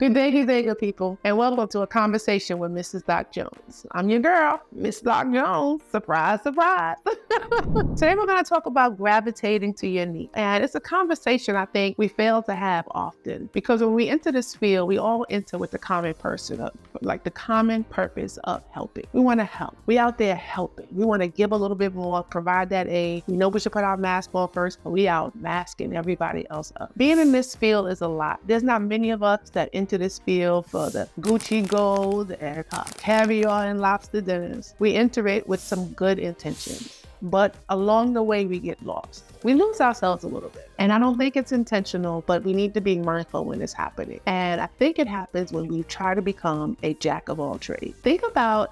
Good day, good people, and welcome to a conversation with Mrs. Doc Jones. I'm your girl, Miss Doc Jones. Surprise, surprise. Today we're going to talk about gravitating to your niche. And it's a conversation I think we fail to have often, because when we enter this field, we all enter with the common person, like the common purpose of helping. We want to help. We out there helping. We want to give a little bit more, provide that aid. We know we should put our mask on first, but we out masking everybody else up. Being in this field is a lot. There's not many of us that enter this field for the Gucci gold and caviar and lobster dinners. We enter it with some good intentions, but along the way we get lost. We lose ourselves a little bit. And I don't think it's intentional, but we need to be mindful when it's happening. And I think it happens when we try to become a jack of all trades. Think about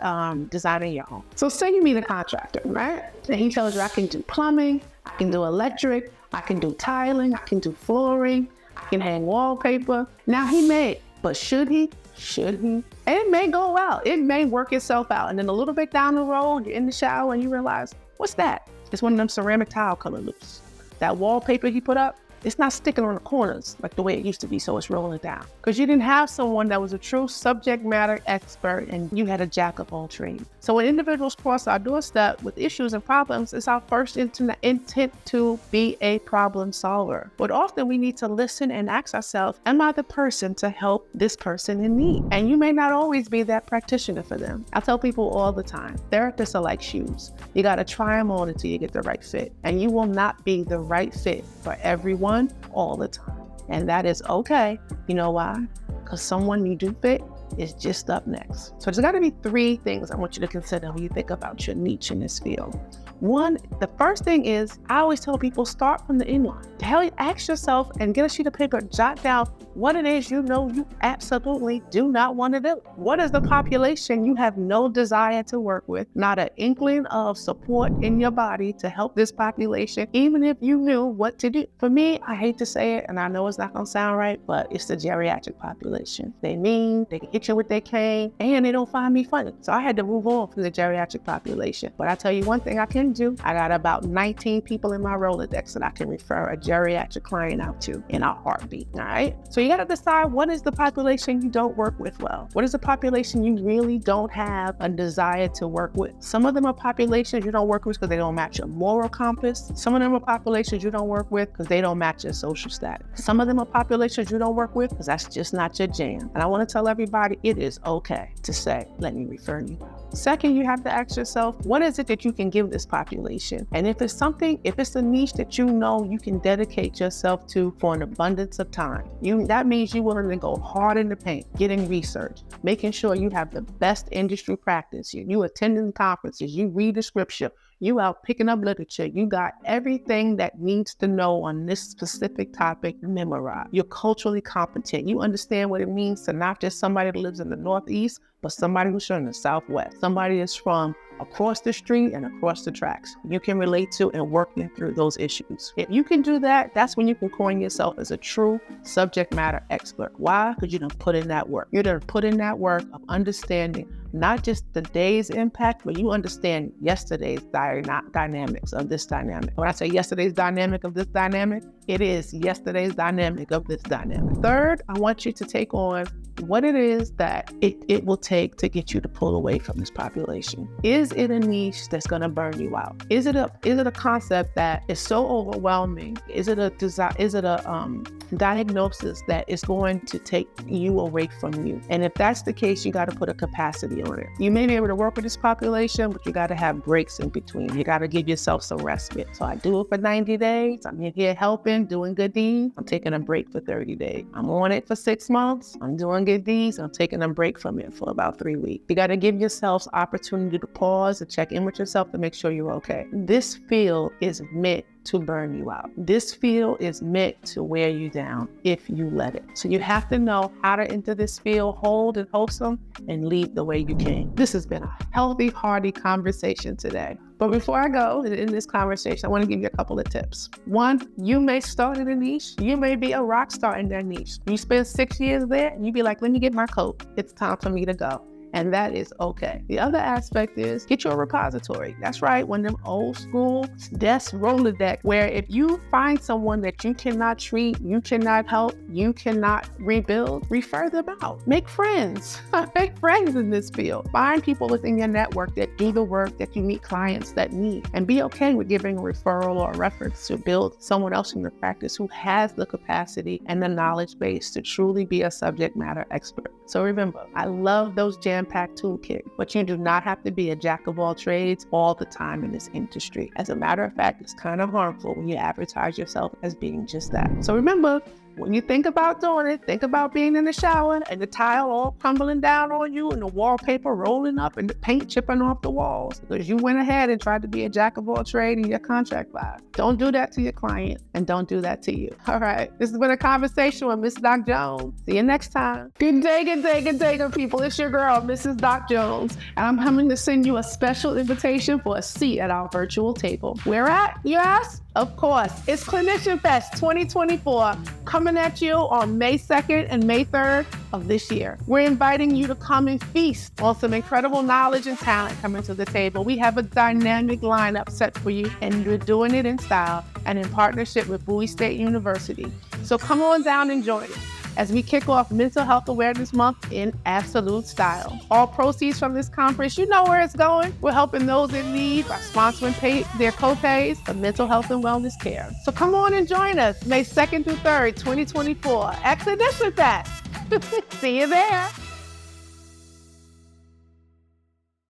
designing your home. So say you meet a contractor, right? And he tells you, I can do plumbing, I can do electric, I can do tiling, I can do flooring, I can hang wallpaper. Now he may, but should he? Should he? And it may go well. It may work itself out. And then a little bit down the road, you're in the shower and you realize, what's that? It's one of them ceramic tile coming loose. That wallpaper he put up, it's not sticking on the corners like the way it used to be, so it's rolling down. Because you didn't have someone that was a true subject matter expert and you had a jack of all trades. So when individuals cross our doorstep with issues and problems, it's our first intent to be a problem solver. But often we need to listen and ask ourselves, am I the person to help this person in need? And you may not always be that practitioner for them. I tell people all the time, therapists are like shoes. You got to try them on until you get the right fit. And you will not be the right fit for everyone all the time. And that is okay. You know why? Because someone you do fit is just up next. So there's got to be three things I want you to consider when you think about your niche in this field. One, the first thing is, I always tell people, start from the inline. Ask yourself and get a sheet of paper, jot down what it is you know you absolutely do not want to do. What is the population you have no desire to work with, not an inkling of support in your body to help this population, even if you knew what to do? For me, I hate to say it, and I know it's not going to sound right, but it's the geriatric population. They mean, they can hit you with their cane, and they don't find me funny. So I had to move on from the geriatric population. But I tell you one thing I can do, I got about 19 people in my Rolodex that I can refer a geriatric client out to in a heartbeat, all right? So you got to decide, what is the population you don't work with well? What is the population you really don't have a desire to work with? Some of them are populations you don't work with because they don't match your moral compass. Some of them are populations you don't work with because they don't match your social status. Some of them are populations you don't work with because that's just not your jam. And I want to tell everybody, it is okay to say, let me refer you out. Second, you have to ask yourself, what is it that you can give this population? And if it's a niche that you know you can dedicate yourself to for an abundance of time, that means you're willing to go hard in the paint, getting research, making sure you have the best industry practice. You attending conferences, you read the scripture, you out picking up literature, you got everything that needs to know on this specific topic memorized. You're culturally competent. You understand what it means to not just somebody that lives in the Northeast, but somebody who's from the Southwest, somebody that's from across the street and across the tracks. You can relate to and working through those issues. If you can do that, that's when you can coin yourself as a true subject matter expert. Why? Because you done put in that work. You done put in that work of understanding not just the day's impact, but you understand yesterday's dynamics of this dynamic. When I say yesterday's dynamic of this dynamic, it is yesterday's dynamic of this dynamic. Third, I want you to take on what it is that it will take to get you to pull away from this population. Is it a niche that's going to burn you out? Is it a concept that is so overwhelming? Is it a diagnosis that is going to take you away from you? And if that's the case, you got to put a capacity on it. You may be able to work with this population, but you got to have breaks in between. You got to give yourself some respite. So I do it for 90 days. I'm in here helping, doing good deeds. I'm taking a break for 30 days. I'm on it for 6 months. I'm doing good deeds. I'm taking a break from it for about 3 weeks. You got to give yourselves opportunity to pause and check in with yourself to make sure you're okay. This field is meant to burn you out. This field is meant to wear you down if you let it. So you have to know how to enter this field whole and wholesome and leave the way you came. This has been a healthy, hearty conversation today. But before I go in this conversation, I want to give you a couple of tips. One, you may start in a niche. You may be a rock star in that niche. You spend 6 years there and you be like, let me get my coat. It's time for me to go. and that is okay. The other aspect is get you a repository. That's right, one of them old school desk Rolodex, where if you find someone that you cannot treat, you cannot help, you cannot rebuild, refer them out. Make friends. Make friends in this field. Find people within your network that do the work that you meet clients that need, and be okay with giving a referral or a reference to build someone else in your practice who has the capacity and the knowledge base to truly be a subject matter expert. So remember, I love those jam-packed toolkits, but you do not have to be a jack of all trades all the time in this industry. As a matter of fact, it's kind of harmful when you advertise yourself as being just that. So remember, when you think about doing it, think about being in the shower and the tile all crumbling down on you and the wallpaper rolling up and the paint chipping off the walls because you went ahead and tried to be a jack of all trades in your contract vibe. Don't do that to your client, and don't do that to you. All right. This has been a conversation with Miss Doc Jones. See you next time. Good day, people. It's your girl, Mrs. Doc Jones, and I'm coming to send you a special invitation for a seat at our virtual table. Where at, you ask? Of course, it's Clinician Fest 2024 coming at you on May 2nd and May 3rd of this year. We're inviting you to come and feast on some incredible knowledge and talent coming to the table. We have a dynamic lineup set for you, and we're doing it in style and in partnership with Bowie State University. So come on down and join us as we kick off Mental Health Awareness Month in absolute style. All proceeds from this conference, you know where it's going. We're helping those in need by sponsoring their co-pays for mental health and wellness care. So come on and join us May 2nd through 3rd, 2024 at Clinician Fest. See you there.